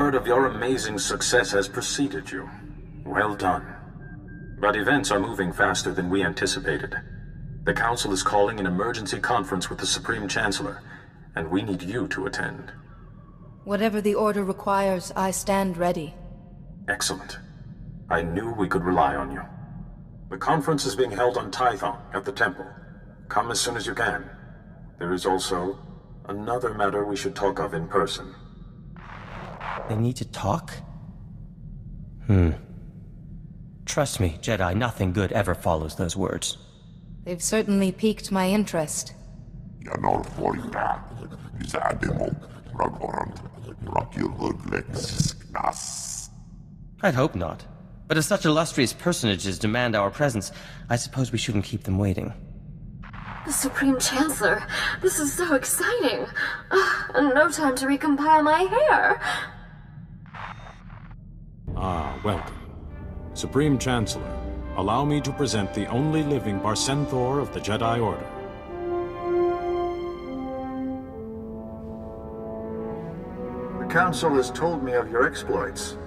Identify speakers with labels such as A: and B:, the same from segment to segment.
A: word of your amazing success has preceded you. Well done. But events are moving faster than we anticipated. The Council is calling an emergency conference with the Supreme Chancellor, and we need you to attend.
B: Whatever the Order requires, I stand ready.
A: Excellent. I knew we could rely on you. The conference is being held on Tython at the temple. Come as soon as you can. There is also another matter we should talk of in person.
C: They need to talk? Trust me, Jedi, nothing good ever follows those words.
B: They've certainly piqued my interest.
C: I'd hope not. But if such illustrious personages demand our presence, I suppose we shouldn't keep them waiting.
D: The Supreme Chancellor, this is so exciting. No time to recompile my hair.
A: Welcome. Supreme Chancellor, allow me to present the only living SWTOR of the Jedi Order.
E: The Council has told me of your exploits.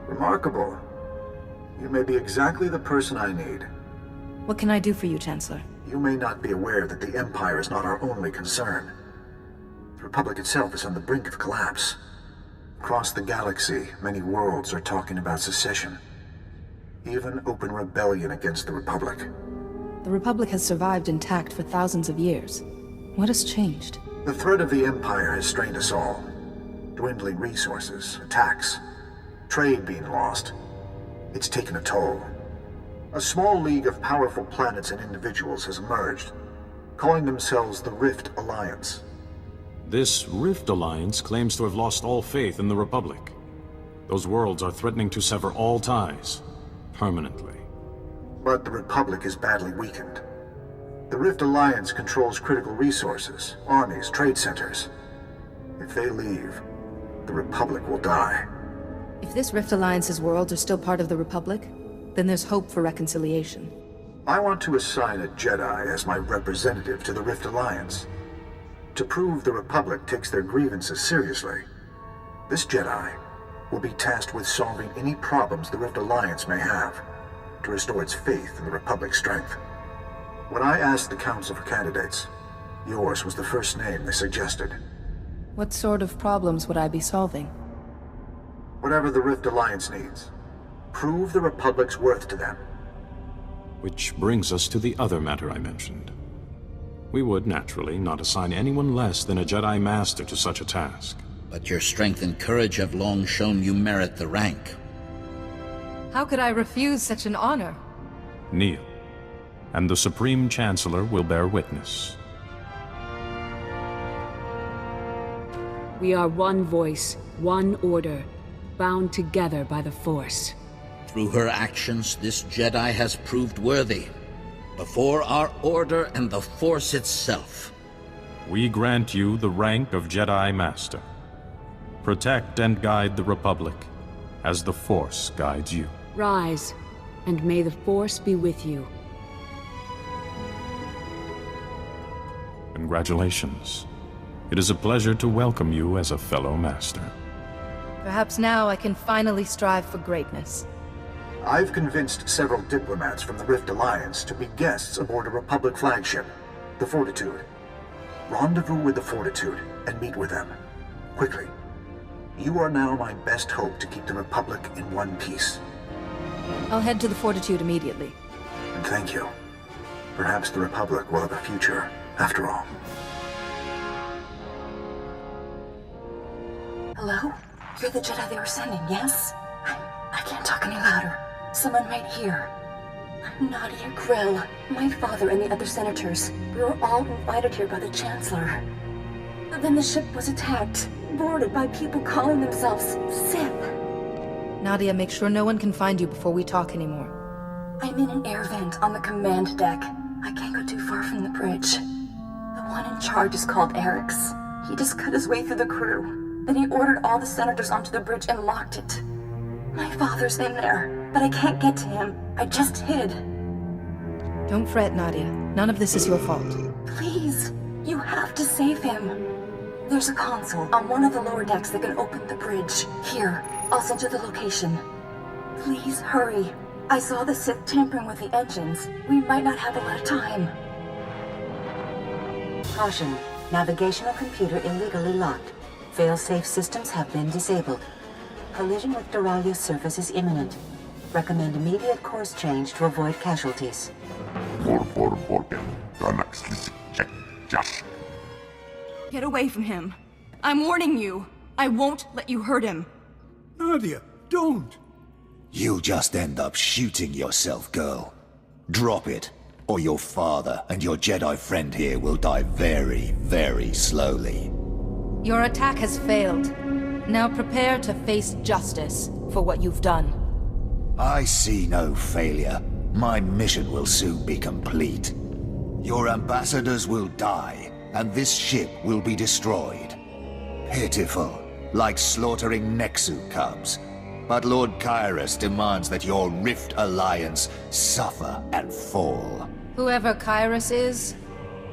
E: Remarkable. You may be exactly the person I need.
B: What can I do for you, Chancellor?
E: You may not be aware that the Empire is not our only concern. The Republic itself is on the brink of collapse. Across the galaxy, many worlds are talking about secession. Even open rebellion against the Republic.
B: The Republic has survived intact for thousands of years. What has changed?
E: The threat of the Empire has strained us all. Dwindling resources, attacks, trade being lost. It's taken a toll. A small league of powerful planets and individuals has emerged, calling themselves the Rift Alliance.
A: This Rift Alliance claims to have lost all faith in the Republic. Those worlds are threatening to sever all ties, permanently.
E: But the Republic is badly weakened. The Rift Alliance controls critical resources, armies, trade centers. If they leave, the Republic will die.
B: If this Rift Alliance's worlds are still part of the Republic, then there's hope for reconciliation.
E: I want to assign a Jedi as my representative to the Rift Alliance. To prove the Republic takes their grievances seriously, this Jedi will be tasked with solving any problems the Rift Alliance may have, to restore its faith in the Republic's strength. When I asked the Council for candidates, yours was the first name they suggested.
B: What sort of problems would I be solving?
E: Whatever the Rift Alliance needs. Prove the Republic's worth to them.
A: Which brings us to the other matter I mentioned. We would, naturally, not assign anyone less than a Jedi Master to such a task.
F: But your strength and courage have long shown you merit the rank.
B: How could I refuse such an honor?
A: Kneel, and the Supreme Chancellor will bear witness.
G: We are one voice, one order, bound together by the Force.
F: Through her actions, this Jedi has proved worthy. Before our order and the Force itself.
A: We grant you the rank of Jedi Master. Protect and guide the Republic, as the Force guides you.
G: Rise, and may the Force be with you.
A: Congratulations. It is a pleasure to welcome you as a fellow Master.
B: Perhaps now I can finally strive for greatness.
E: I've convinced several diplomats from the Rift Alliance to be guests aboard a Republic flagship, the Fortitude. Rendezvous with the Fortitude and meet with them. Quickly. You are now my best hope to keep the Republic in one piece.
B: I'll head to the Fortitude immediately.
E: And thank you. Perhaps the Republic will have a future, after all.
D: Hello? You're the Jedi they were sending, yes? I can't talk any louder. Someone right here. I'm Nadia Grill, my father and the other senators. We were all invited here by the Chancellor. But then the ship was attacked, boarded by people calling themselves Sith.
B: Nadia, make sure no one can find you before we talk anymore.
D: I'm in an air vent on the command deck. I can't go too far from the bridge. The one in charge is called Eric's. He just cut his way through the crew. Then he ordered all the senators onto the bridge and locked it. My father's in there, but I can't get to him. I just hid.
B: Don't fret, Nadia. None of this is your fault.
D: Please, you have to save him. There's a console on one of the lower decks that can open the bridge. Here, I'll send you the location. Please hurry. I saw the Sith tampering with the engines. We might not have a lot of time.
H: Caution. Navigational computer illegally locked. Fail-safe systems have been disabled. Collision with Duralia's surface is imminent. Recommend immediate course change to avoid casualties.
I: Get away from him. I'm warning you. I won't let you hurt him.
J: Nadia, don't!
K: You'll just end up shooting yourself, girl. Drop it, or your father and your Jedi friend here will die very, very slowly.
B: Your attack has failed. Now prepare to face justice for what you've done.
K: I see no failure. My mission will soon be complete. Your ambassadors will die, and this ship will be destroyed. Pitiful, like slaughtering Nexu cubs. But Lord Kyrus demands that your Rift Alliance suffer and fall.
B: Whoever Kyrus is,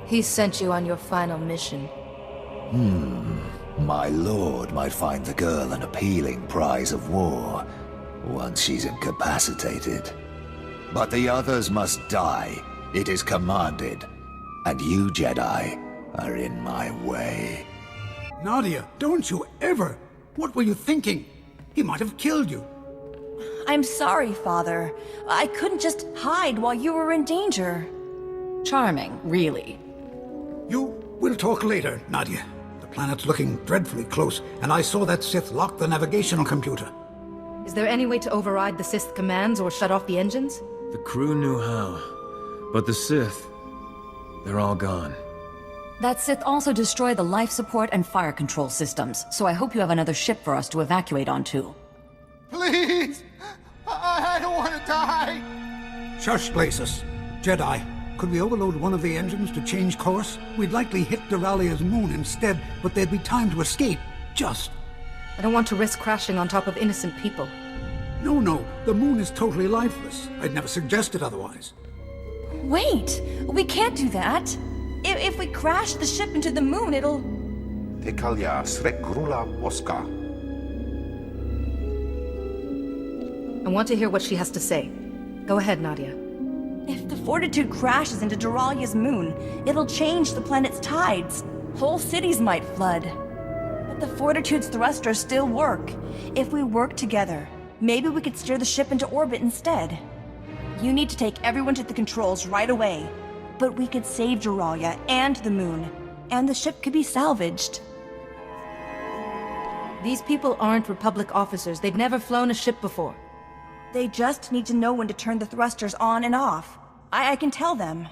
B: he sent you on your final mission.
K: My lord might find the girl an appealing prize of war, once she's incapacitated. But the others must die. It is commanded. And you, Jedi, are in my way.
J: Nadia, don't you ever! What were you thinking? He might have killed you.
I: I'm sorry, Father. I couldn't just hide while you were in danger. Charming, really.
J: We'll talk later, Nadia. The planet's looking dreadfully close, and I saw that Sith lock the navigational computer.
B: Is there any way to override the Sith commands or shut off the engines?
L: The crew knew how, but the Sith, they're all gone.
M: That Sith also destroyed the life support and fire control systems, so I hope you have another ship for us to evacuate onto.
J: Please! I don't want to die! Shush, Glacis. Jedi, could we overload one of the engines to change course? We'd likely hit Duralia's moon instead, but there'd be time to escape. Just.
B: I don't want to risk crashing on top of innocent people.
J: No. The moon is totally lifeless. I'd never suggested otherwise.
I: Wait! We can't do that! If we crash the ship into the moon, it'll...
B: I want to hear what she has to say. Go ahead, Nadia.
I: If the Fortitude crashes into Duralia's moon, it'll change the planet's tides. Whole cities might flood. But the Fortitude's thrusters still work. If we work together, maybe we could steer the ship into orbit instead. You need to take everyone to the controls right away. But we could save Jurralia and the moon, and the ship could be salvaged.
B: These people aren't Republic officers. They've never flown a ship before.
I: They just need to know when to turn the thrusters on and off. I can tell them.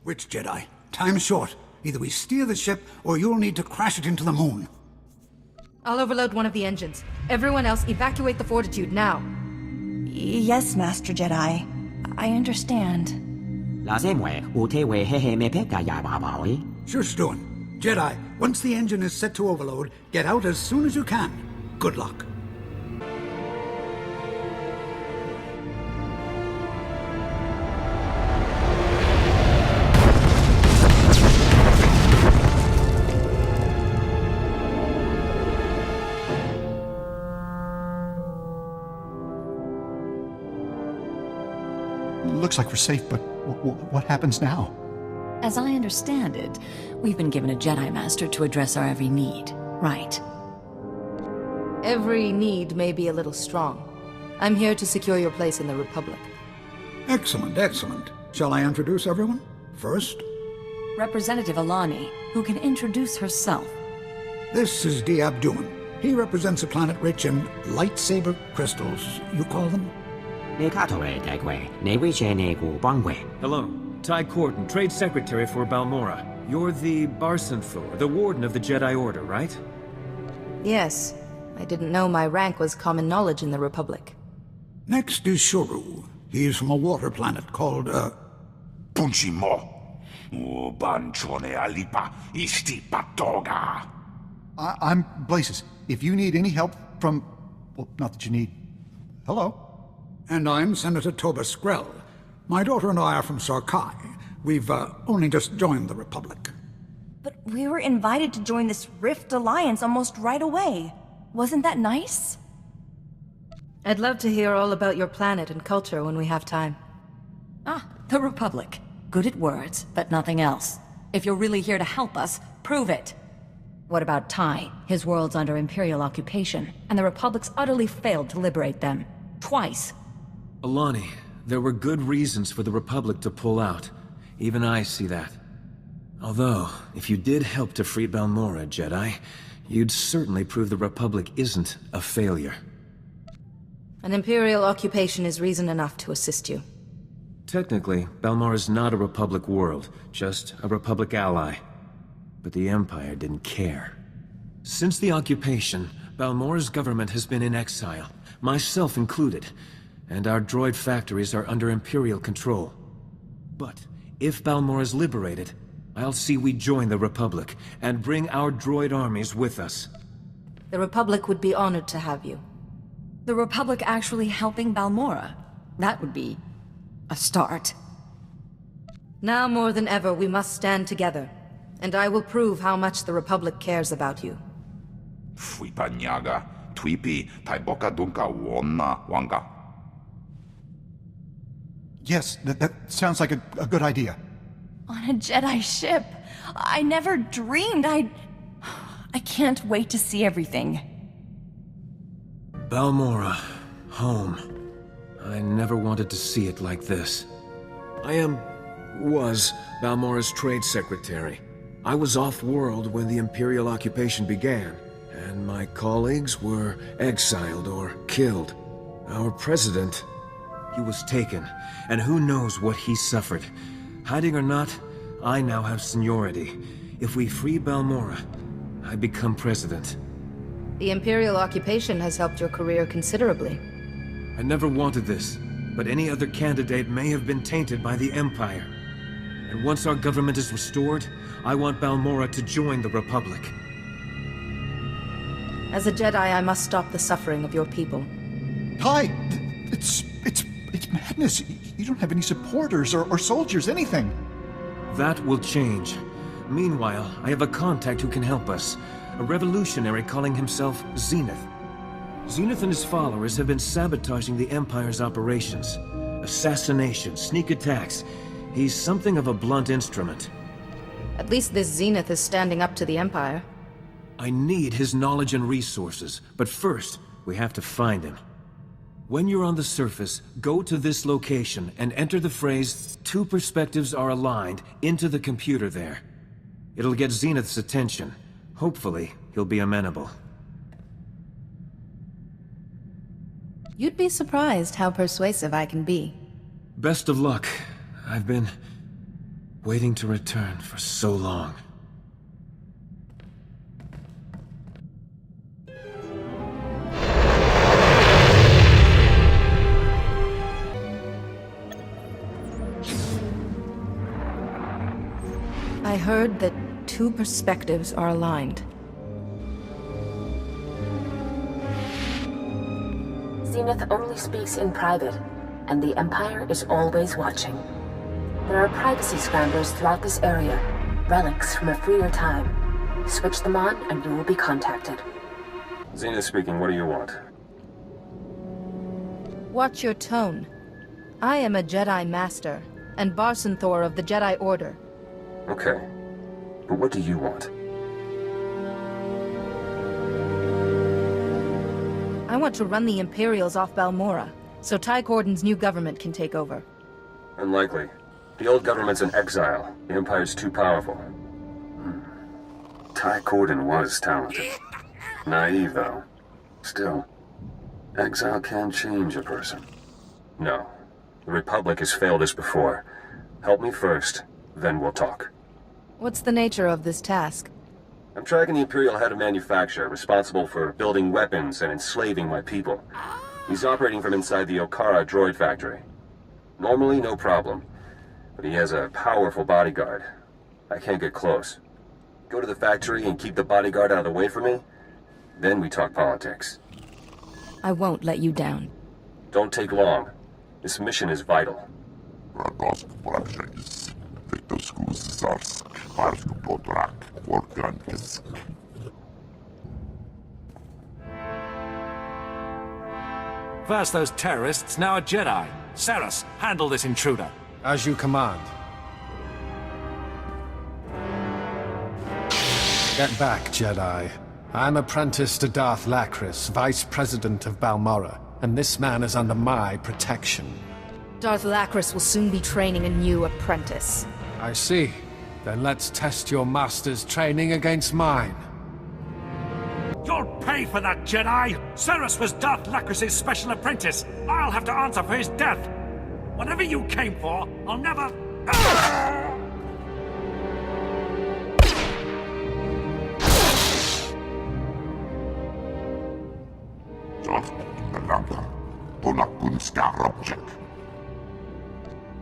J: Which Jedi? Time's short. Either we steer the ship, or you'll need to crash it into the moon.
B: I'll overload one of the engines. Everyone else evacuate the Fortitude now.
I: Yes, Master Jedi. I understand.
J: Sure, Stone. Jedi, once the engine is set to overload, get out as soon as you can. Good luck.
N: Looks like we're safe, but what happens now?
M: As I understand it, we've been given a Jedi Master to address our every need, right?
B: Every need may be a little strong. I'm here to secure your place in the Republic.
J: Excellent. Shall I introduce everyone? First,
M: Representative Alani, who can introduce herself.
J: this is Abduin. He represents a planet rich in lightsaber crystals, you call them?
L: Hello, Ty Corton, Trade Secretary for Balmorra. You're the Barsenthor, the Warden of the Jedi Order, right?
B: Yes. I didn't know my rank was common knowledge in the Republic.
J: Next is Shuru. He's from a water planet called,
O: Punchimo. Banchone alipa istipatoga.
N: I'm Blasis. If you need any help from... well, not that you need... Hello?
J: And I'm Senator Toba Skrell. My daughter and I are from Sarkai. We've only just joined the Republic.
I: But We were invited to join this Rift Alliance almost right away. Wasn't that nice?
B: I'd love to hear all about your planet and culture when we have time.
M: Ah, the Republic. Good at words, but nothing else. If you're really here to help us, prove it. What about Ty? His world's under Imperial occupation, and the Republic's utterly failed to liberate them. Twice.
L: Alani, there were good reasons for the Republic to pull out. Even I see that. Although, if you did help to free Balmorra, Jedi, you'd certainly prove the Republic isn't a failure.
B: An Imperial occupation is reason enough to assist you.
L: Technically, Balmorra's not a Republic world, just a Republic ally. But the Empire didn't care. Since the occupation, Balmorra's government has been in exile, myself included, and our droid factories are under Imperial control. But if Balmorra's liberated, I'll see we join the Republic, and bring our droid armies with us.
B: The Republic would be honored to have you.
M: The Republic actually helping Balmorra? That would be a start.
B: Now more than ever, we must stand together, and I will prove how much the Republic cares about you.
O: Fuipanyaga, Twipi, Taiboka Dunka Wonna Wanga.
N: Yes, that sounds like a good idea.
I: On a Jedi ship. I never dreamed I can't wait to see everything.
L: Balmorra, home. I never wanted to see it like this. I was Balmorra's trade secretary. I was off-world when the Imperial occupation began, and my colleagues were exiled or killed. Our president, he was taken, and who knows what he suffered. Hiding or not, I now have seniority. If we free Balmorra, I become president.
B: The Imperial occupation has helped your career considerably.
L: I never wanted this, but any other candidate may have been tainted by the Empire. And once our government is restored, I want Balmorra to join the Republic.
B: As a Jedi, I must stop the suffering of your people.
N: Ty, it's madness. You don't have any supporters or soldiers, anything.
L: That will change. Meanwhile, I have a contact who can help us. A revolutionary calling himself Zenith. Zenith and his followers have been sabotaging the Empire's operations. Assassination, sneak attacks. He's something of a blunt instrument.
B: At least this Zenith is standing up to the Empire.
L: I need his knowledge and resources, but first, we have to find him. When you're on the surface, go to this location and enter the phrase, "Two perspectives are aligned," into the computer there. It'll get Zenith's attention. Hopefully, he'll be amenable.
B: You'd be surprised how persuasive I can be.
L: Best of luck. I've been waiting to return for so long.
B: I heard that two perspectives are aligned.
H: Zenith only speaks in private, and the Empire is always watching. There are privacy scramblers throughout this area, relics from a freer time. Switch them on and you will be contacted.
A: Zenith speaking, what do you want?
B: Watch your tone. I am a Jedi Master, and SWTOR of the Jedi Order.
A: Okay, but what do you want?
B: I want to run the Imperials off Balmorra, so Ty Corden's new government can take over.
A: Unlikely. The old government's in exile. The Empire's too powerful. Ty Corden was talented. Naive, though. Still, exile can change a person. No. The Republic has failed us before. Help me first, then we'll talk.
B: What's the nature of this task?
A: I'm tracking the Imperial head of manufacture, responsible for building weapons and enslaving my people. He's operating from inside the Okara droid factory. Normally, no problem. But he has a powerful bodyguard. I can't get close. Go to the factory and keep the bodyguard out of the way for me? Then we talk politics.
B: I won't let you down.
A: Don't take long. This mission is vital.
P: First those terrorists, now a Jedi. Saras, handle this intruder.
Q: As you command. Get back, Jedi. I'm apprentice to Darth Lacris, Vice President of Balmorra, and this man is under my protection.
B: Darth Lacris will soon be training a new apprentice.
Q: I see. Then let's test your master's training against mine.
P: You'll pay for that, Jedi! Saras was Darth Lacris' special apprentice. I'll have to answer for his death. Whatever you came for, I'll never...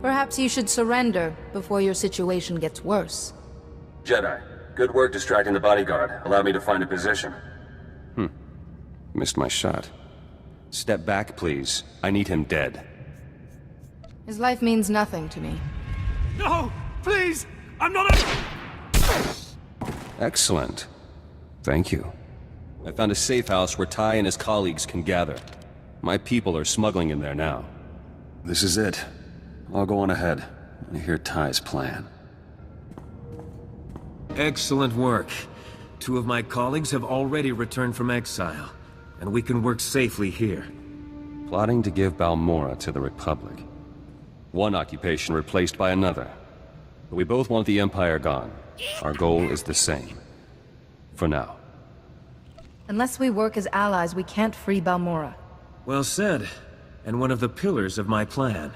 B: Perhaps you should surrender before your situation gets worse.
A: Jedi, good work distracting the bodyguard. Allow me to find a position.
R: Missed my shot. Step back, please. I need him dead.
B: His life means nothing to me.
P: No! Please! I'm not a...
R: Excellent. Thank you. I found a safe house where Ty and his colleagues can gather. My people are smuggling in there now. This is it. I'll go on ahead and hear Ty's plan.
L: Excellent work. 2 of my colleagues have already returned from exile, and we can work safely here.
R: Plotting to give Balmorra to the Republic. One occupation replaced by another. But we both want the Empire gone. Our goal is the same. For now.
B: Unless we work as allies, we can't free Balmorra.
L: Well said, and one of the pillars of my plan.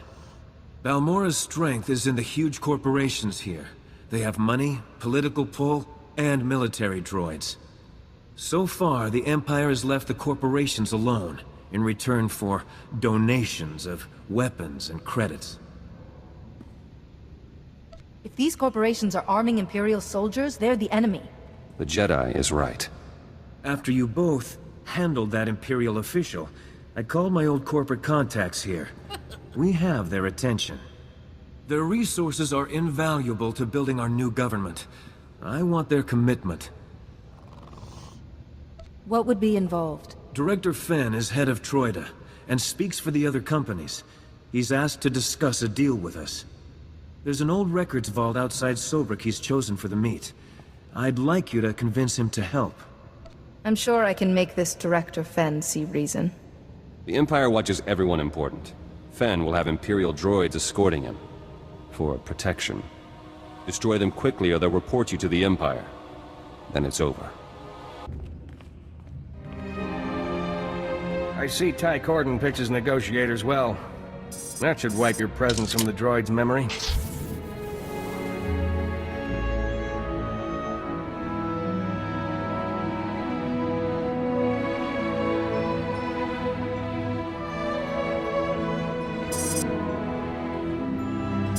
L: Balmorra's strength is in the huge corporations here. They have money, political pull, and military droids. So far, the Empire has left the corporations alone, in return for donations of weapons and credits.
B: If these corporations are arming Imperial soldiers, they're the enemy.
R: The Jedi is right.
L: After you both handled that Imperial official, I called my old corporate contacts here. We have their attention. Their resources are invaluable to building our new government. I want their commitment.
B: What would be involved?
L: Director Fenn is head of Troida, and speaks for the other companies. He's asked to discuss a deal with us. There's an old records vault outside Zabrak he's chosen for the meet. I'd like you to convince him to help.
B: I'm sure I can make this Director Fenn see reason.
R: The Empire watches everyone important. Fenn will have Imperial droids escorting him. For protection. Destroy them quickly or they'll report you to the Empire. Then it's over.
C: I see Ty Corden picks his negotiators well. That should wipe your presence from the droid's memory.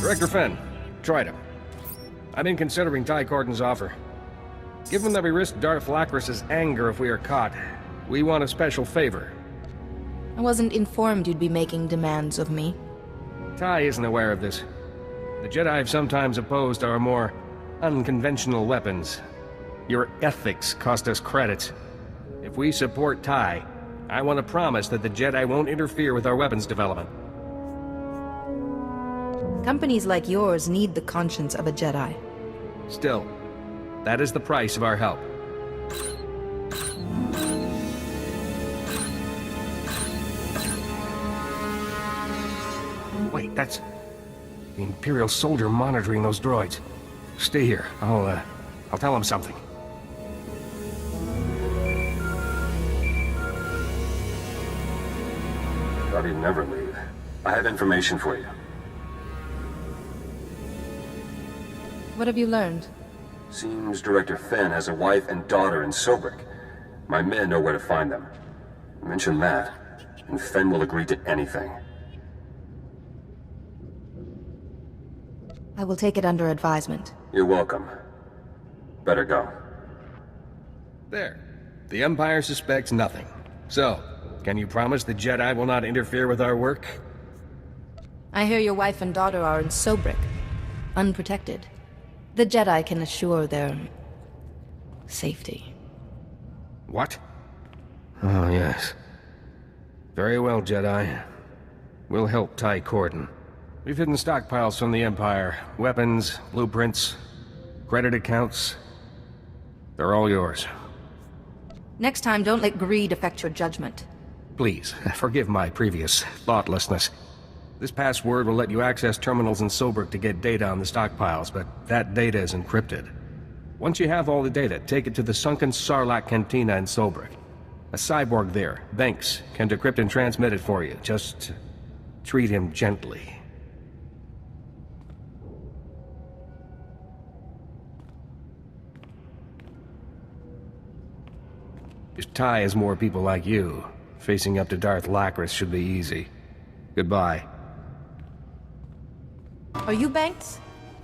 C: Director Fenn, tried him. I've been considering Ty Corden's offer. Given that we risk Darth Lacris' anger if we are caught, we want a special favor.
B: I wasn't informed you'd be making demands of me.
C: Ty isn't aware of this. The Jedi have sometimes opposed our more unconventional weapons. Your ethics cost us credits. If we support Ty, I want to promise that the Jedi won't interfere with our weapons development.
B: Companies like yours need the conscience of a Jedi.
C: Still, that is the price of our help. Wait, that's the Imperial soldier monitoring those droids. Stay here. I'll tell him something.
A: Thought he'd never leave. I have information for you.
B: What have you learned?
A: Seems Director Fenn has a wife and daughter in Zabrak. My men know where to find them. Mention that, and Fenn will agree to anything.
B: I will take it under advisement.
A: You're welcome. Better go.
C: There. The Empire suspects nothing. So, can you promise the Jedi will not interfere with our work?
B: I hear your wife and daughter are in Zabrak, unprotected. The Jedi can assure their safety.
C: What? Oh, yes. Very well, Jedi. We'll help Ty Corden. We've hidden stockpiles from the Empire. Weapons, blueprints, credit accounts. They're all yours.
B: Next time, don't let greed affect your judgment.
C: Please, forgive my previous thoughtlessness. This password will let you access terminals in Zabrak to get data on the stockpiles, but that data is encrypted. Once you have all the data, take it to the sunken Sarlacc Cantina in Zabrak. A cyborg there, Banks, can decrypt and transmit it for you. Just treat him gently. If Ty has more people like you, facing up to Darth Lacris should be easy. Goodbye.
B: Are you Banks?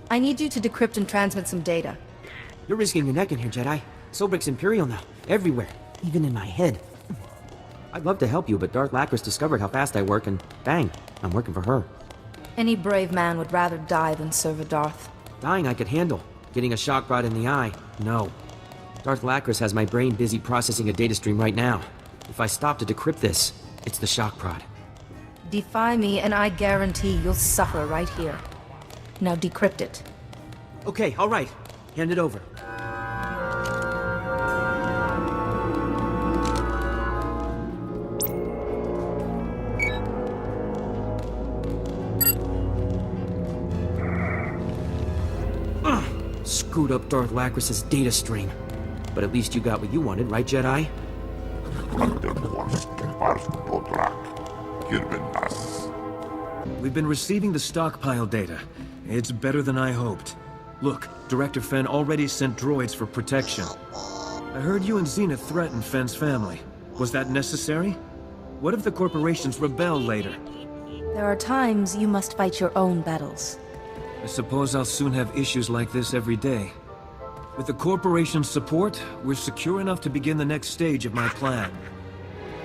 B: I need you to decrypt and transmit some data.
S: You're risking your neck in here, Jedi. Zabrak's Imperial now. Everywhere. Even in my head. I'd love to help you, but Darth Lacris discovered how fast I work, and bang, I'm working for her.
B: Any brave man would rather die than serve a Darth.
S: Dying I could handle. Getting a shock rod in the eye, no. Darth Lacris has my brain busy processing a data stream right now. If I stop to decrypt this, it's the shock prod.
B: Defy me, and I guarantee you'll suffer right here. Now decrypt it.
S: Okay, all right. Hand it over. Screwed up Darth Lacris' data stream. But at least you got what you wanted, right, Jedi?
L: We've been receiving the stockpile data. It's better than I hoped. Look, Director Fenn already sent droids for protection. I heard you and Zenith threatened Fenn's family. Was that necessary? What if the corporations rebel later?
B: There are times you must fight your own battles.
L: I suppose I'll soon have issues like this every day. With the corporation's support, we're secure enough to begin the next stage of my plan.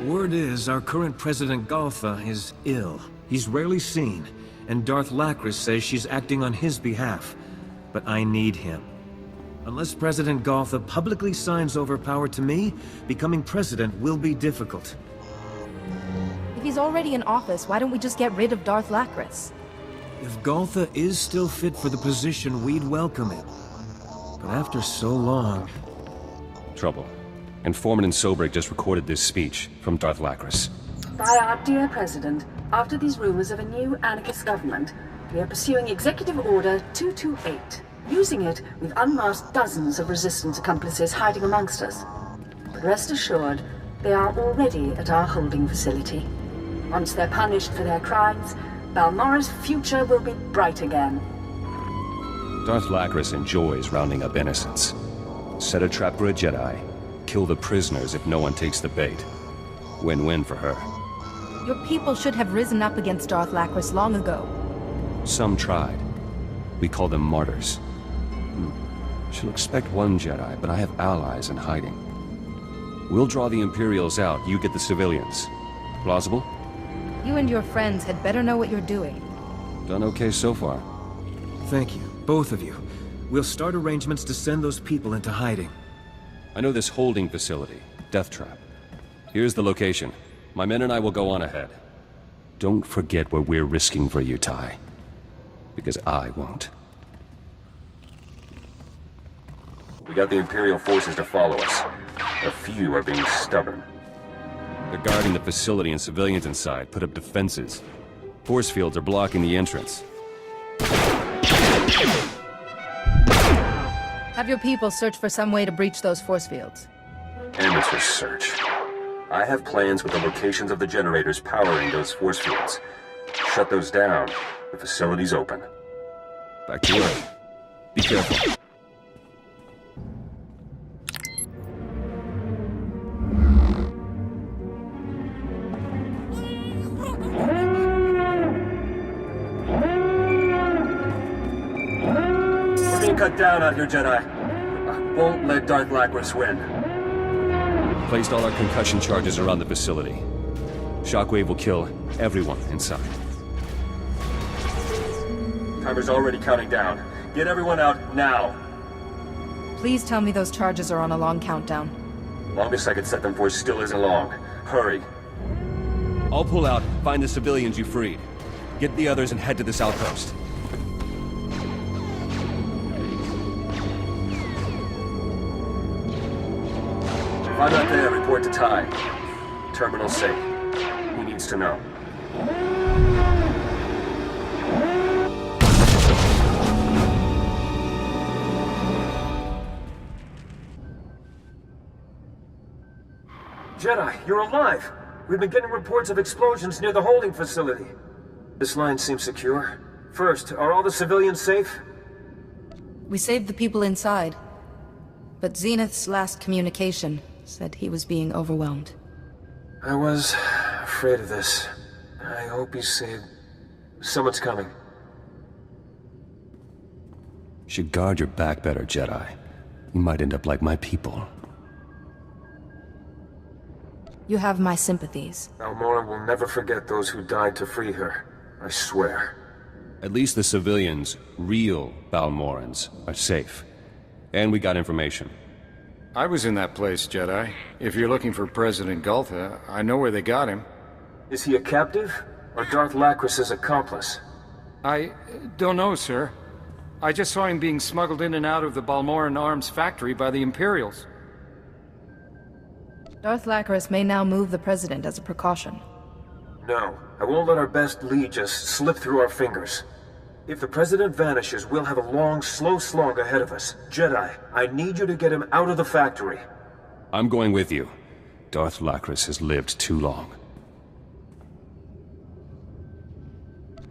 L: Word is, our current President Galtha is ill. He's rarely seen, and Darth Lacris says she's acting on his behalf. But I need him. Unless President Galtha publicly signs over power to me, becoming president will be difficult.
B: If he's already in office, why don't we just get rid of Darth Lacris?
L: If Galtha is still fit for the position, we'd welcome him. But after so long...
R: Trouble. Informant in Zabrak just recorded this speech from Darth Lacris.
T: By our dear President, after these rumors of a new anarchist government, we are pursuing Executive Order 228, using it with unmasked dozens of resistance accomplices hiding amongst us. But rest assured, they are already at our holding facility. Once they're punished for their crimes, Balmorra's future will be bright again.
R: Darth Lacris enjoys rounding up innocents. Set a trap for a Jedi. Kill the prisoners if no one takes the bait. Win-win for her.
B: Your people should have risen up against Darth Lacris long ago.
R: Some tried. We call them martyrs. She'll expect one Jedi, but I have allies in hiding. We'll draw the Imperials out, you get the civilians. Plausible?
B: You and your friends had better know what you're doing.
R: Done okay so far.
L: Thank you, both of you. We'll start arrangements to send those people into hiding.
R: I know this holding facility, Death Trap. Here's the location. My men and I will go on ahead. Don't forget what we're risking for you, Ty. Because I won't. We got the Imperial forces to follow us. A few are being stubborn. They're guarding the facility and civilians inside put up defenses. Force fields are blocking the entrance.
B: Have your people search for some way to breach those force fields.
R: Amateur search. I have plans with the locations of the generators powering those force fields. Shut those down. The facility's open. Back to work. Be careful. We're being cut down out here, Jedi. I won't let Darth Lacris win. Placed all our concussion charges around the facility. Shockwave will kill everyone inside. Timer's already counting down. Get everyone out now.
B: Please tell me those charges are on a long countdown.
R: Longest I could set them for still isn't long. Hurry. I'll pull out, find the civilians you freed. Get the others and head to this outpost. If I'm not there, report to Ty. Terminal safe. He needs to know.
C: Jedi, you're alive! We've been getting reports of explosions near the holding facility. This line seems secure. First, are all the civilians safe?
B: We saved the people inside. But Zenith's last communication said he was being overwhelmed.
C: I was afraid of this. I hope he's saved. Someone's coming.
R: You should guard your back better, Jedi. You might end up like my people.
B: You have my sympathies.
C: Balmorra will never forget those who died to free her. I swear.
R: At least the civilians, real Balmorrans, are safe. And we got information.
U: I was in that place, Jedi. If you're looking for President Gultha, I know where they got him.
C: Is he a captive? Or Darth Lacris' accomplice?
U: I don't know, sir. I just saw him being smuggled in and out of the Balmorran arms factory by the Imperials.
B: Darth Lacris may now move the President as a precaution.
C: No, I won't let our best lead just slip through our fingers. If the President vanishes, we'll have a long, slow slog ahead of us. Jedi, I need you to get him out of the factory.
R: I'm going with you. Darth Lacris has lived too long.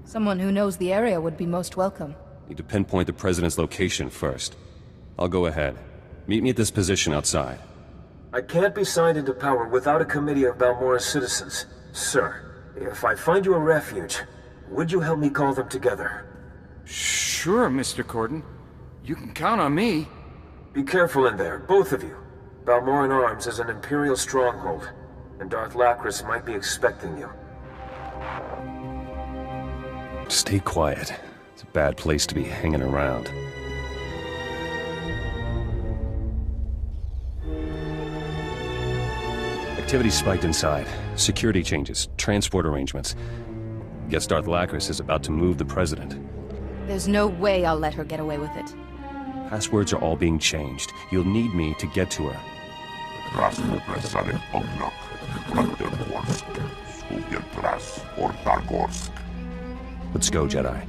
B: Someone who knows the area would be most welcome.
R: Need to pinpoint the President's location first. I'll go ahead. Meet me at this position outside.
C: I can't be signed into power without a committee of Balmorra citizens. Sir, if I find you a refuge, would you help me call them together?
U: Sure, Mr. Corden. You can count on me.
C: Be careful in there, both of you. Balmorran Arms is an Imperial stronghold, and Darth Lacris might be expecting you.
R: Stay quiet. It's a bad place to be hanging around. Activity spiked inside. Security changes, transport arrangements. Guess Darth Lacris is about to move the President.
B: There's no way I'll let her get away with it.
R: Passwords are all being changed. You'll need me to get to her. Let's go, Jedi.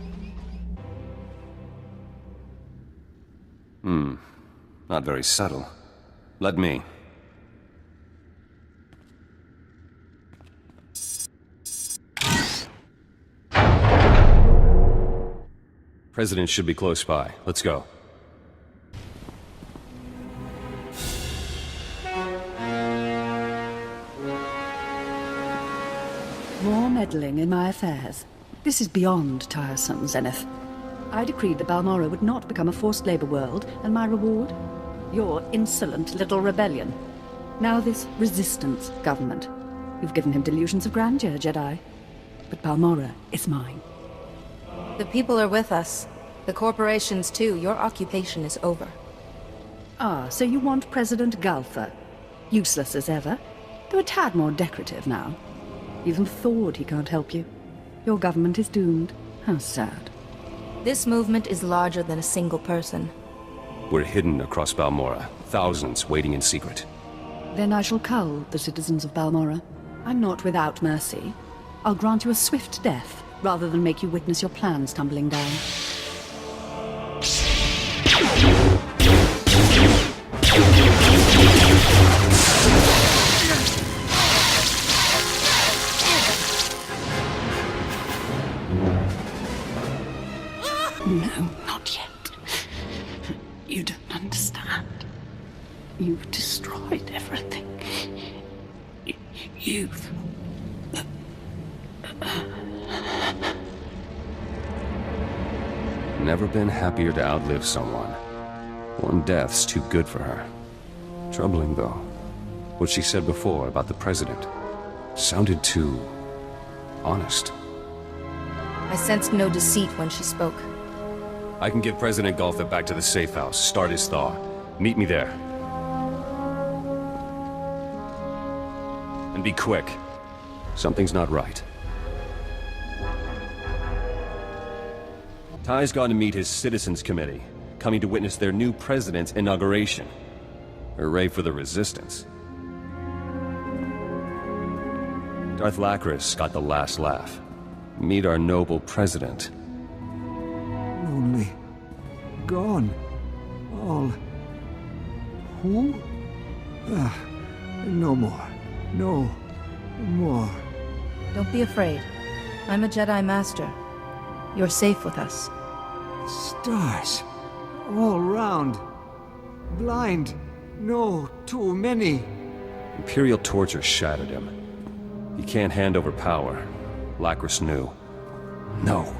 R: Not very subtle. Let me. President should be close by. Let's go.
T: More meddling in my affairs. This is beyond tiresome, Zenith. I decreed that Balmorra would not become a forced labor world, and my reward? Your insolent little rebellion. Now this resistance government. You've given him delusions of grandeur, Jedi. But Balmorra is mine.
B: The people are with us. The corporations too. Your occupation is over.
T: Ah, so you want President Gultha. Useless as ever, though a tad more decorative now. Even Thord he can't help you. Your government is doomed. How sad.
B: This movement is larger than a single person.
R: We're hidden across Balmorra. Thousands waiting in secret.
T: Then I shall cull the citizens of Balmorra. I'm not without mercy. I'll grant you a swift death, rather than make you witness your plans tumbling down. No, not yet. You don't understand. You've destroyed everything. You've...
R: Never been happier to outlive someone. One death's too good for her. Troubling, though. What she said before about the President sounded too... honest.
B: I sensed no deceit when she spoke.
R: I can get President Gultha back to the safe house, start his thaw. Meet me there. And be quick. Something's not right. Ty's gone to meet his Citizens Committee, coming to witness their new president's inauguration. Hooray for the Resistance. Darth Lacris got the last laugh. Meet our noble president.
F: Lonely. Gone. All. Who? No more. No more.
B: Don't be afraid. I'm a Jedi Master. You're safe with us.
F: Stars. All round. Blind. No, too many.
R: Imperial torture shattered him. He can't hand over power. Lacris knew. No.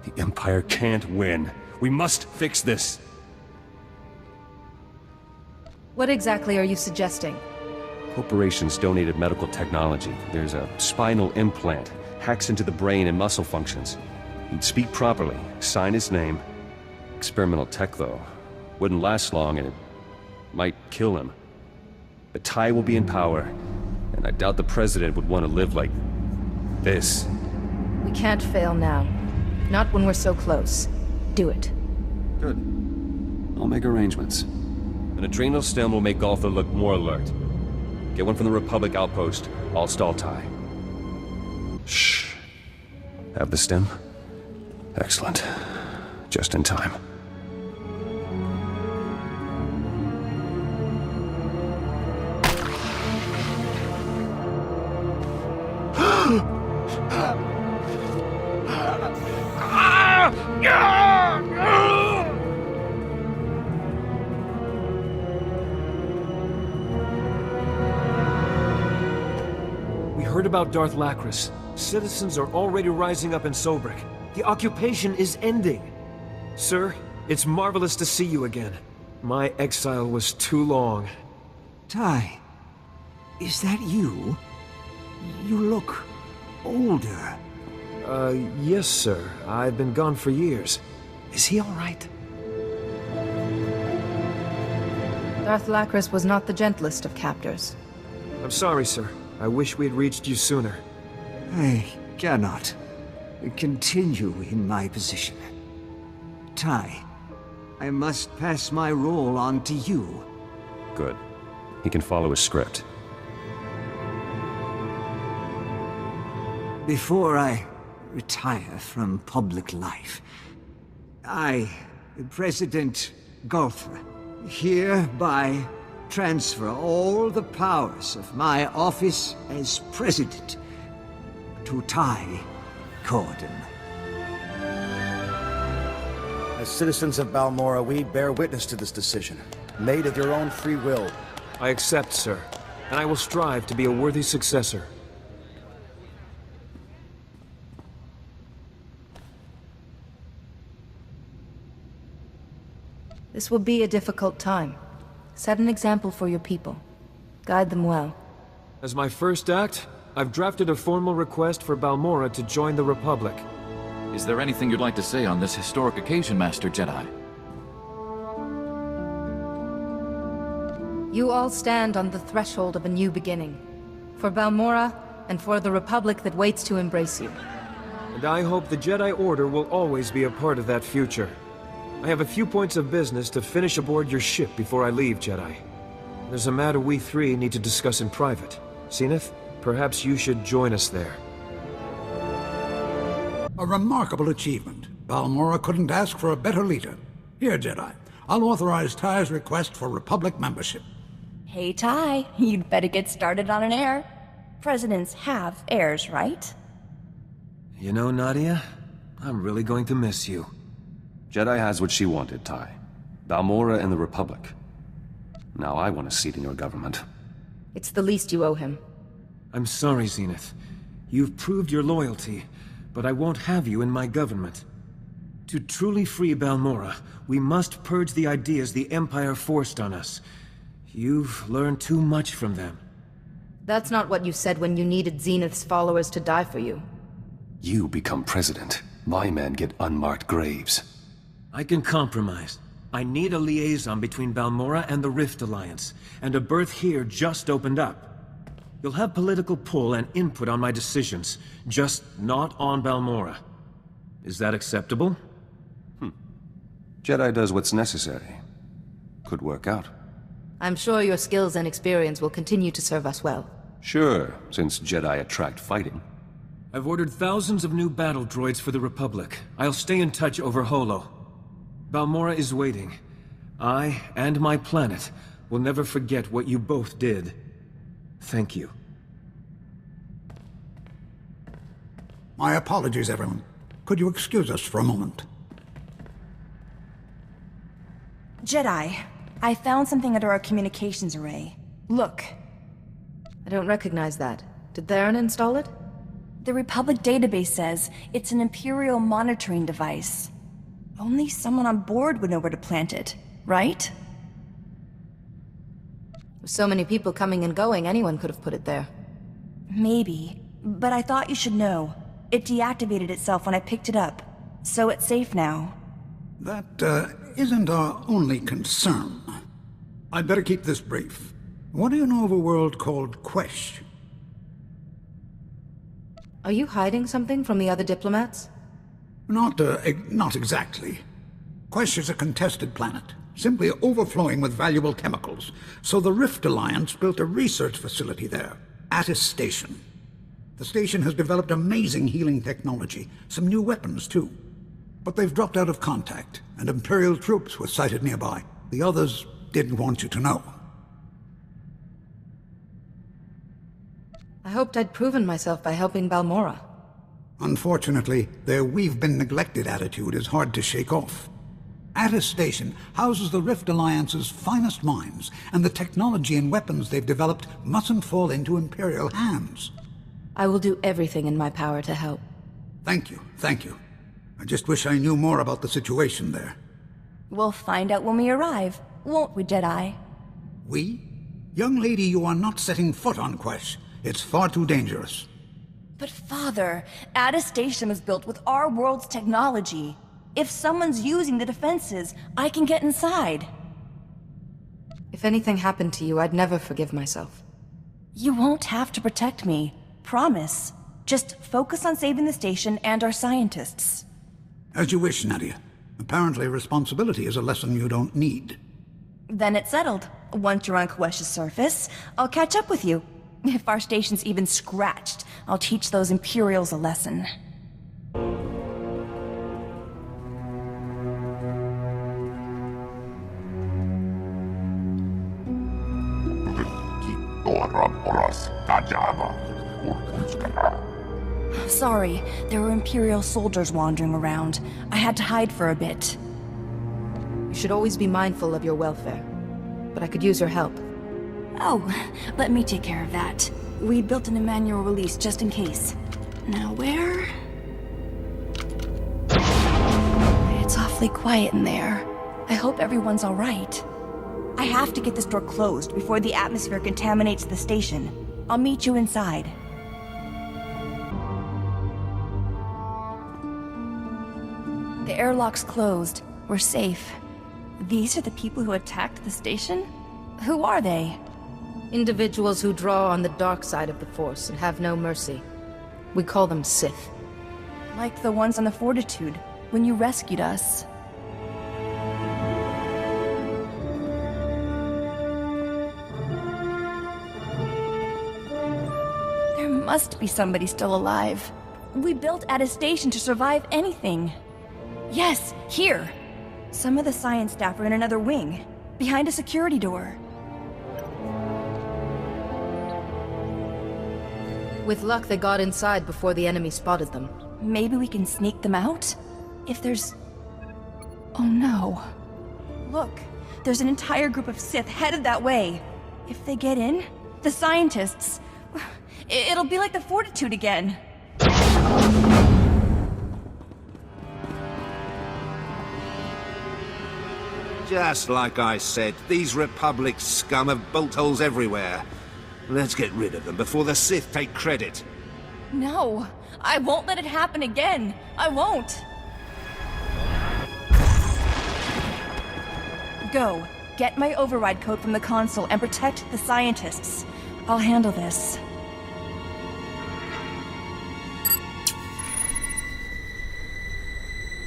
R: The Empire can't win. We must fix this.
B: What exactly are you suggesting?
R: Corporations donated medical technology. There's a spinal implant. Hacks into the brain and muscle functions. He'd speak properly, sign his name. Experimental tech, though. Wouldn't last long, and it might kill him. But Ty will be in power, and I doubt the president would want to live like this.
B: We can't fail now. Not when we're so close. Do it.
R: Good. I'll make arrangements. An adrenal stem will make Goltha look more alert. Get one from the Republic outpost. I'll stall Ty. Shh. Have the stem? Excellent. Just in time.
L: We heard about Darth Lacris. Citizens are already rising up in Zabrak. The occupation is ending. Sir, it's marvelous to see you again. My exile was too long.
F: Ty, is that you? You look older.
L: Yes, sir. I've been gone for years. Is he all right?
B: Darth Lacris was not the gentlest of captors.
L: I'm sorry, sir. I wish we'd reached you sooner.
F: I cannot continue in my position. Ty, I must pass my role on to you.
R: Good. He can follow his script.
F: Before I retire from public life, I, President Goltha, hereby transfer all the powers of my office as president to Ty Corden.
V: As citizens of Balmorra, we bear witness to this decision, made of your own free will.
L: I accept, sir, and I will strive to be a worthy successor.
B: This will be a difficult time. Set an example for your people. Guide them well.
L: As my first act, I've drafted a formal request for Balmorra to join the Republic.
W: Is there anything you'd like to say on this historic occasion, Master Jedi?
B: You all stand on the threshold of a new beginning. For Balmorra, and for the Republic that waits to embrace you.
L: And I hope the Jedi Order will always be a part of that future. I have a few points of business to finish aboard your ship before I leave, Jedi. There's a matter we three need to discuss in private. Zenith, perhaps you should join us there.
J: A remarkable achievement. Balmorra couldn't ask for a better leader. Here, Jedi. I'll authorize Ty's request for Republic membership.
I: Hey, Ty, you'd better get started on an heir. Presidents have heirs, right?
L: You know, Nadia, I'm really going to miss you.
R: Jedi has what she wanted, Ty. Balmorra and the Republic. Now I want a seat in your government.
B: It's the least you owe him.
L: I'm sorry, Zenith. You've proved your loyalty, but I won't have you in my government. To truly free Balmorra, we must purge the ideas the Empire forced on us. You've learned too much from them.
B: That's not what you said when you needed Zenith's followers to die for you.
R: You become president. My men get unmarked graves.
L: I can compromise. I need a liaison between Balmorra and the Rift Alliance, and a berth here just opened up. You'll have political pull and input on my decisions, just not on Balmorra. Is that acceptable?
R: Jedi does what's necessary. Could work out.
B: I'm sure your skills and experience will continue to serve us well.
R: Sure, since Jedi attract fighting.
L: I've ordered thousands of new battle droids for the Republic. I'll stay in touch over Holo. Balmorra is waiting. I, and my planet, will never forget what you both did. Thank you.
J: My apologies, everyone. Could you excuse us for a moment?
I: Jedi, I found something under our communications array. Look.
B: I don't recognize that. Did Theron install it?
I: The Republic database says it's an Imperial monitoring device. Only someone on board would know where to plant it, right?
B: With so many people coming and going, anyone could have put it there.
I: Maybe, but I thought you should know. It deactivated itself when I picked it up, so it's safe now.
J: That, isn't our only concern. I'd better keep this brief. What do you know of a world called Quesh?
B: Are you hiding something from the other diplomats?
J: Not exactly. Quesh is a contested planet, simply overflowing with valuable chemicals. So the Rift Alliance built a research facility there, at a station. The station has developed amazing healing technology, some new weapons too. But they've dropped out of contact, and Imperial troops were sighted nearby. The others didn't want you to know.
B: I hoped I'd proven myself by helping Balmorra.
J: Unfortunately, their "we've been neglected" attitude is hard to shake off. Atis Station houses the Rift Alliance's finest minds, and the technology and weapons they've developed mustn't fall into Imperial hands.
B: I will do everything in my power to help.
J: Thank you, thank you. I just wish I knew more about the situation there.
I: We'll find out when we arrive, won't we, Jedi?
J: We? Young lady, you are not setting foot on Quesh. It's far too dangerous.
I: But Father, Atis Station was built with our world's technology. If someone's using the defenses, I can get inside.
B: If anything happened to you, I'd never forgive myself.
I: You won't have to protect me. Promise. Just focus on saving the station and our scientists.
J: As you wish, Nadia. Apparently responsibility is a lesson you don't need.
I: Then it's settled. Once you're on Quesh's surface, I'll catch up with you. If our station's even scratched, I'll teach those Imperials a lesson. Sorry, there were Imperial soldiers wandering around. I had to hide for a bit.
B: You should always be mindful of your welfare. But I could use your help.
I: Oh, let me take care of that. We built an manual release just in case. Now where? It's awfully quiet in there. I hope everyone's all right. I have to get this door closed before the atmosphere contaminates the station. I'll meet you inside. The airlock's closed. We're safe. These are the people who attacked the station? Who are they?
B: Individuals who draw on the dark side of the Force and have no mercy. We call them Sith.
I: Like the ones on the Fortitude, when you rescued us. There must be somebody still alive. We built Atis Station to survive anything. Yes, here. Some of the science staff are in another wing, behind a security door.
B: With luck, they got inside before the enemy spotted them.
I: Maybe we can sneak them out? If there's... Oh no. Look, there's an entire group of Sith headed that way. If they get in, the scientists... It'll be like the Fortitude again.
D: Just like I said, these Republic scum have bolt holes everywhere. Let's get rid of them before the Sith take credit.
I: No, I won't let it happen again. I won't. Go. Get my override code from the console and protect the scientists. I'll handle this.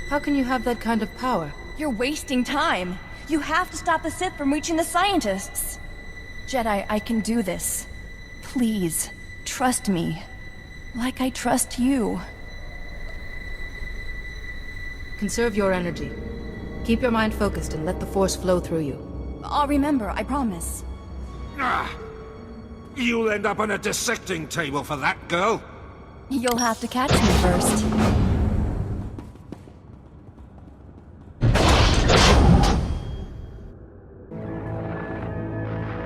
B: How can you have that kind of power?
I: You're wasting time. You have to stop the Sith from reaching the scientists. Jedi, I can do this. Please, trust me. Like I trust you.
B: Conserve your energy. Keep your mind focused and let the Force flow through you.
I: I'll remember, I promise.
D: You'll end up on a dissecting table for that, girl.
I: You'll have to catch me first.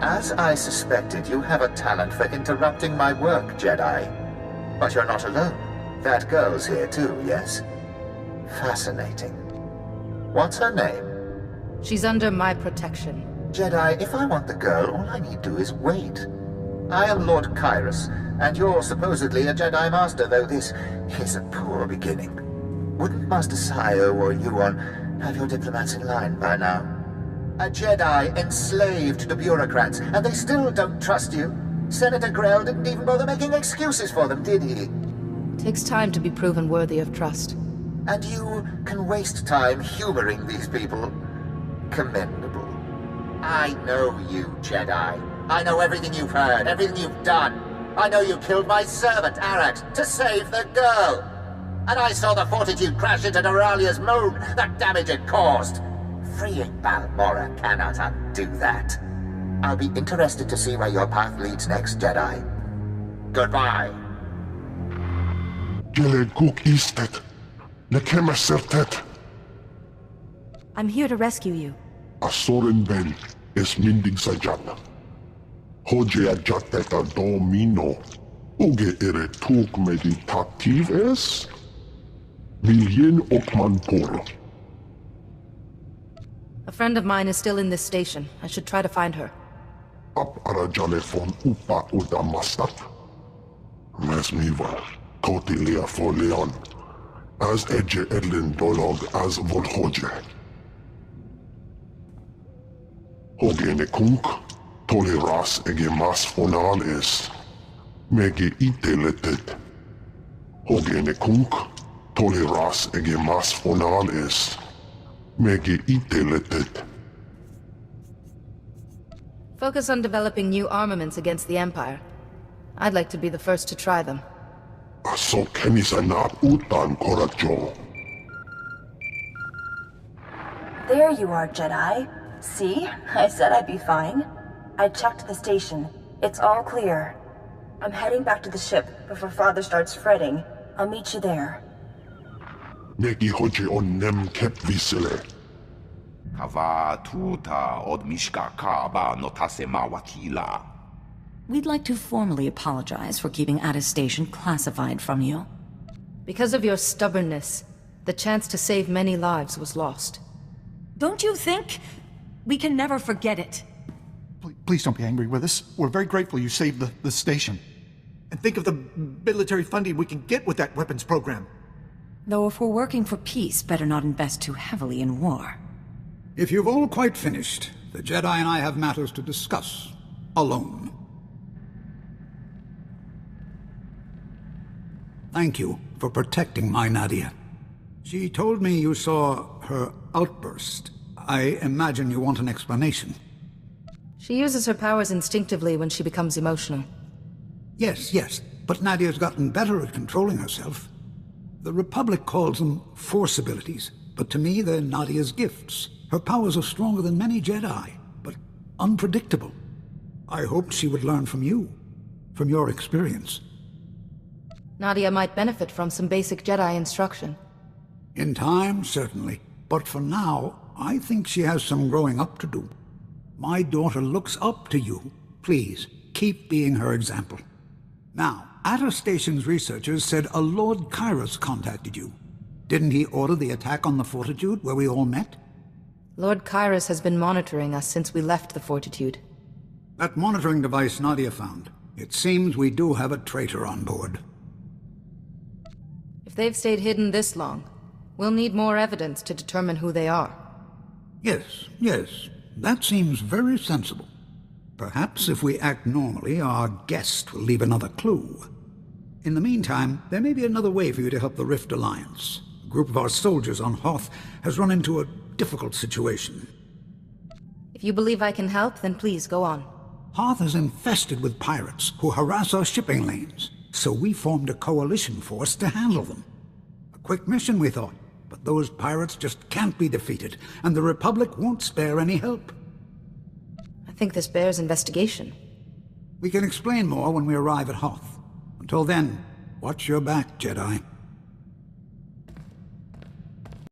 E: As I suspected, you have a talent for interrupting my work, Jedi. But you're not alone. That girl's here too, yes? Fascinating. What's her name?
B: She's under my protection.
E: Jedi, if I want the girl, all I need do is wait. I am Lord Kyrus, and you're supposedly a Jedi Master, though this is a poor beginning. Wouldn't Master Sayo or Yuon have your diplomats in line by now? A Jedi enslaved to bureaucrats, and they still don't trust you. Senator Grell didn't even bother making excuses for them, did he?
B: Takes time to be proven worthy of trust.
E: And you can waste time humoring these people. Commendable. I know you, Jedi. I know everything you've heard, everything you've done. I know you killed my servant, Arat, to save the girl. And I saw the Fortitude crash into Duralia's moon, the damage it caused. Freeing Balmorra cannot undo that. I'll be interested to see where your path leads next, Jedi. Goodbye.
B: I'm here to rescue you.
G: Asoren Ben es mindig sajana. Hoje ajateta domino. Uge ere tuk meditativ es? Viljen okman poro.
B: A friend of mine is still in this station. I should try to find her.
G: Up arajale von upa uda mastat. Mes miva. Kotilia for Leon. As edge edlin dolog as volhoje. Hogene kunk. Toleras ege mas fonal es. Mege iteletet. Hogene kunk. Toleras ege mas fonal es. Mege iteletet.
B: Focus on developing new armaments against the Empire. I'd like to be the first to try them.
G: Aso kenisanat utan koracho.
I: There you are, Jedi. See? I said I'd be fine. I checked the station. It's all clear. I'm heading back to the ship before Father starts fretting. I'll meet you there.
G: Megi hoje on nem kep visele.
O: Kava tuta od mishka kaba notasema wakila.
M: We'd like to formally apologize for keeping attestation classified from you.
B: Because of your stubbornness, the chance to save many lives was lost.
M: Don't you think? We can never forget it.
N: Please don't be angry with us. We're very grateful you saved the station. And think of the military funding we can get with that weapons program.
M: Though if we're working for peace, better not invest too heavily in war.
J: If you've all quite finished, the Jedi and I have matters to discuss. Alone. Thank you for protecting my Nadia. She told me you saw her outburst. I imagine you want an explanation.
B: She uses her powers instinctively when she becomes emotional.
J: Yes, but Nadia's gotten better at controlling herself. The Republic calls them Force abilities, but to me they're Nadia's gifts. Her powers are stronger than many Jedi, but unpredictable. I hoped she would learn from you, from your experience.
B: Nadia might benefit from some basic Jedi instruction.
J: In time, certainly. But for now, I think she has some growing up to do. My daughter looks up to you. Please, keep being her example. Now, Atta Station's researchers said a Lord Kyrus contacted you. Didn't he order the attack on the Fortitude where we all met?
B: Lord Kyrus has been monitoring us since we left the Fortitude.
J: That monitoring device Nadia found. It seems we do have a traitor on board.
B: If they've stayed hidden this long, we'll need more evidence to determine who they are.
J: Yes. That seems very sensible. Perhaps if we act normally, our guest will leave another clue. In the meantime, there may be another way for you to help the Rift Alliance. A group of our soldiers on Hoth has run into a difficult situation.
B: If you believe I can help, then please go on.
J: Hoth is infested with pirates who harass our shipping lanes, so we formed a coalition force to handle them. A quick mission, we thought, but those pirates just can't be defeated, and the Republic won't spare any help.
B: I think this bears investigation.
J: We can explain more when we arrive at Hoth. Until then, watch your back, Jedi.